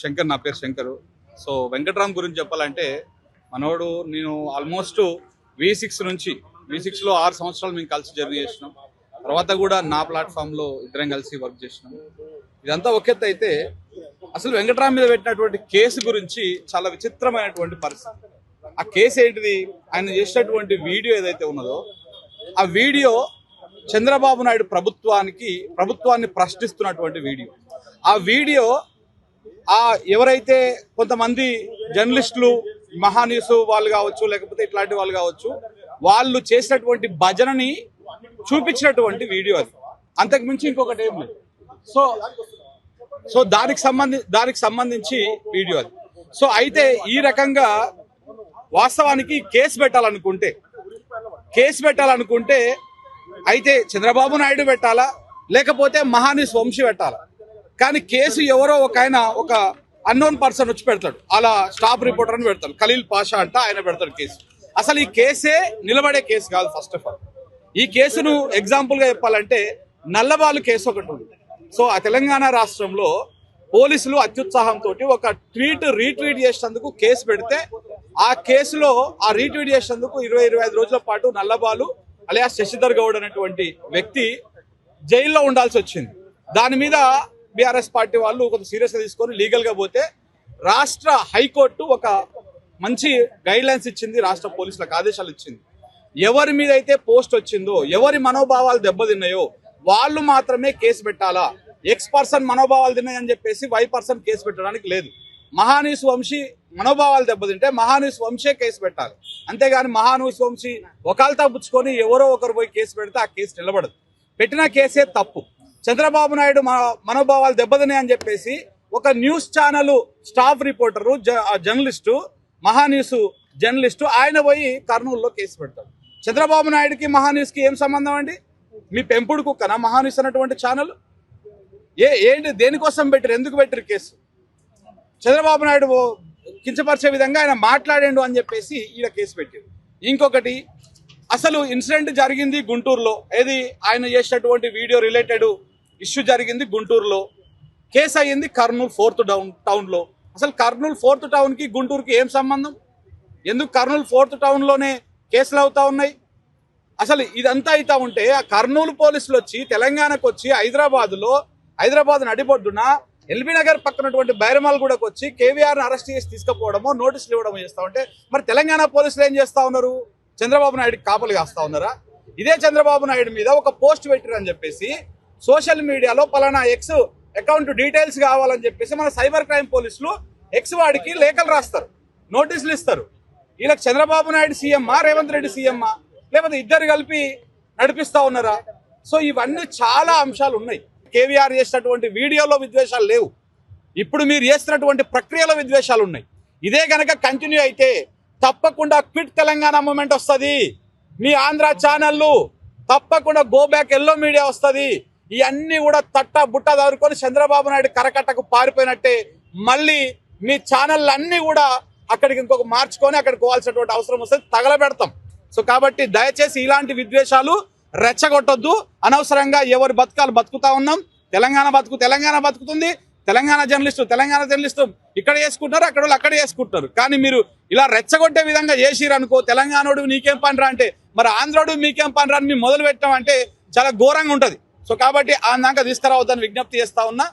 శంకర్, నా పేరు శంకరు. సో వెంకట్రామ్ గురించి చెప్పాలంటే మనోడు నేను ఆల్మోస్ట్ V6లో 6 సంవత్సరాలు మేము కలిసి జర్నీ చేసినాం. తర్వాత కూడా నా ప్లాట్ఫామ్లో ఇద్దరం కలిసి వర్క్ చేసినాం. ఇదంతా ఒక ఎత్తు అయితే అసలు వెంకట్రామ్ మీద పెట్టినటువంటి కేసు గురించి చాలా విచిత్రమైనటువంటి పరిస్థితి. ఆ కేసు ఏంటిది? ఆయన చేసినటువంటి వీడియో ఏదైతే ఉన్నదో ఆ వీడియో చంద్రబాబు నాయుడు ప్రభుత్వాన్ని ప్రశ్నిస్తున్నటువంటి వీడియో. ఆ వీడియో ఎవరైతే కొంతమంది జర్నలిస్టులు, మహాన్యూస్ వాళ్ళు కావచ్చు, లేకపోతే ఇట్లాంటి వాళ్ళు కావచ్చు, వాళ్ళు చేసినటువంటి భజనని చూపించినటువంటి వీడియో అది. అంతకు మించి ఇంకొకటి ఏం లేదు. సో దానికి సంబంధించి వీడియో అది. సో అయితే ఈ రకంగా వాస్తవానికి కేసు పెట్టాలనుకుంటే అయితే చంద్రబాబు నాయుడు పెట్టాలా, లేకపోతే మహానీస్ వంశీ పెట్టాలా. కానీ కేసు ఎవరో ఒక అన్నోన్ పర్సన్ వచ్చి పెడతాడు. అలా స్టాఫ్ రిపోర్టర్ అని పెడతాడు, ఖలీల్ పాషా అంట, ఆయన పెడతాడు కేసు. అసలు ఈ కేసే నిలబడే కేసు కాదు. ఫస్ట్ ఆఫ్ ఆల్ ఈ కేసును ఎగ్జాంపుల్ గా చెప్పాలంటే నల్లబాలు కేసు ఒకటి ఉంది. సో ఆ తెలంగాణ రాష్ట్రంలో పోలీసులు అత్యుత్సాహంతో ఒక రీట్వీట్ చేసినందుకు కేసు పెడితే ఆ కేసులో ఆ రీట్వీట్ చేసినందుకు 20-25 రోజుల పాటు నల్లబాలు అలియాస్ శశిధర్ గౌడ్ అనేటువంటి వ్యక్తి జైల్లో ఉండాల్సి వచ్చింది. దాని మీద బీఆర్ఎస్ పార్టీ వాళ్ళు కొంచెం సీరియస్ గా తీసుకొని లీగల్ గా పోతే రాష్ట్ర హైకోర్టు ఒక మంచి గైడ్ లైన్స్ ఇచ్చింది, రాష్ట్ర పోలీసులకు ఆదేశాలు ఇచ్చింది. ఎవరి మీద అయితే పోస్ట్ వచ్చిందో, ఎవరి మనోభావాలు దెబ్బతిన్నాయో వాళ్ళు మాత్రమే కేసు పెట్టాలా. ఎక్స్ పర్సన్ మనోభావాలు తిన్నాయని చెప్పేసి వై పర్సన్ కేసు పెట్టడానికి లేదు. మహానీస్ వంశీ మనోభావాలు దెబ్బతింటే మహానీస్ వంశే కేసు పెట్టాలి. అంతేగాని మహానీస్ వంశీ ఒకళ్ళతో పుచ్చుకొని ఎవరో ఒకరు పోయి కేసు పెడితే ఆ కేసు నిలబడదు. పెట్టిన కేసే తప్పు. చంద్రబాబు నాయుడు మనోభావాలు దెబ్బతిన్నాయని చెప్పేసి ఒక news channel staff reporter, journalist, Maha News journalist ఆయన పోయి కర్నూలులో కేసు పెడతాడు. చంద్రబాబు నాయుడుకి మహాన్యూస్కి ఏం సంబంధం అండి? మీ పెంపుడు కుక్కన మహాన్యూస్ అన్నటువంటి ఛానల్ ఏంటి? దేనికోసం పెట్టారు? ఎందుకు పెట్టారు కేసు? చంద్రబాబు నాయుడు కించపరిచే విధంగా ఆయన మాట్లాడాడు అని చెప్పేసి ఈయన కేసు పెట్టారు. ఇంకొకటి, అసలు ఇన్సిడెంట్ జరిగింది గుంటూరులో. ఏది? ఆయన చేసినటువంటి వీడియో రిలేటెడ్ ఇష్యూ జరిగింది గుంటూరులో. కేసు అయ్యింది కర్నూలు 4th టౌన్లో. అసలు కర్నూలు 4th టౌన్కి గుంటూరుకి ఏం సంబంధం? ఎందుకు కర్నూలు 4th టౌన్లోనే కేసులు అవుతా ఉన్నాయి? అసలు ఇదంతా అవుతా ఉంటే ఆ కర్నూలు పోలీసులు వచ్చి తెలంగాణకు వచ్చి హైదరాబాద్ నడిబొడ్డున ఎల్బీ నగర్ పక్కనటువంటి బైరమాల్గూడకు వచ్చి కేవీఆర్ని అరెస్ట్ చేసి తీసుకుపోవడమో, నోటీసులు ఇవ్వడమో చేస్తా ఉంటే మరి తెలంగాణ పోలీసులు ఏం చేస్తా ఉన్నారు? చంద్రబాబు నాయుడికి కాపలు కాస్తా ఉన్నారా? ఇదే చంద్రబాబు నాయుడు మీద ఒక పోస్ట్ పెట్టారని చెప్పేసి సోషల్ మీడియాలో పలానా ఎక్స్ అకౌంట్ డీటెయిల్స్ కావాలని చెప్పేసి మన సైబర్ క్రైమ్ పోలీసులు ఎక్స్ వాడికి లేఖలు రాస్తారు, నోటీసులు ఇస్తారు. వీళ్ళకి చంద్రబాబు నాయుడు సీఎమ్మా, రేవంత్ రెడ్డి సీఎమ్మా, లేకపోతే ఇద్దరు కలిపి నడిపిస్తా ఉన్నారా? సో ఇవన్నీ చాలా అంశాలు ఉన్నాయి. కేవీఆర్ చేసినటువంటి వీడియోలో విద్వేషాలు లేవు. ఇప్పుడు మీరు చేస్తున్నటువంటి ప్రక్రియలో విద్వేషాలు ఉన్నాయి. ఇదే గనక కంటిన్యూ అయితే తప్పకుండా క్విట్ తెలంగాణ మూమెంట్ వస్తుంది. మీ ఆంధ్ర ఛానళ్ళు తప్పకుండా గో బ్యాక్ ఎల్లో మీడియా వస్తుంది. ఇవన్నీ కూడా బుట్ట దొరుకొని చంద్రబాబు నాయుడు కరకట్టకు పారిపోయినట్టే మళ్ళీ మీ ఛానళ్ళు అన్నీ కూడా అక్కడికి ఇంకొక మార్చుకొని అక్కడికి పోవాల్సినటువంటి అవసరం వస్తుంది, తగలబెడతాం. సో కాబట్టి దయచేసి ఇలాంటి విద్వేషాలు రెచ్చగొట్టొద్దు. అనవసరంగా ఎవరి బతకాలు బతుకుతా ఉన్నాం. తెలంగాణ బతుకుతుంది. తెలంగాణ జర్నలిస్టు ఇక్కడ చేసుకుంటారు, అక్కడ వాళ్ళు అక్కడ చేసుకుంటారు. కానీ మీరు ఇలా రెచ్చగొట్టే విధంగా చేసిరనుకో, తెలంగాణోడు నీకేం పనిరా అంటే మరి ఆంధ్రోడు మీకేం పనిరా అని మేము మొదలు పెట్టామంటే చాలా ఘోరంగా ఉంటుంది. సో కాబట్టి ఆ దాకా తీసుకురావద్దని విజ్ఞప్తి చేస్తా ఉన్నా.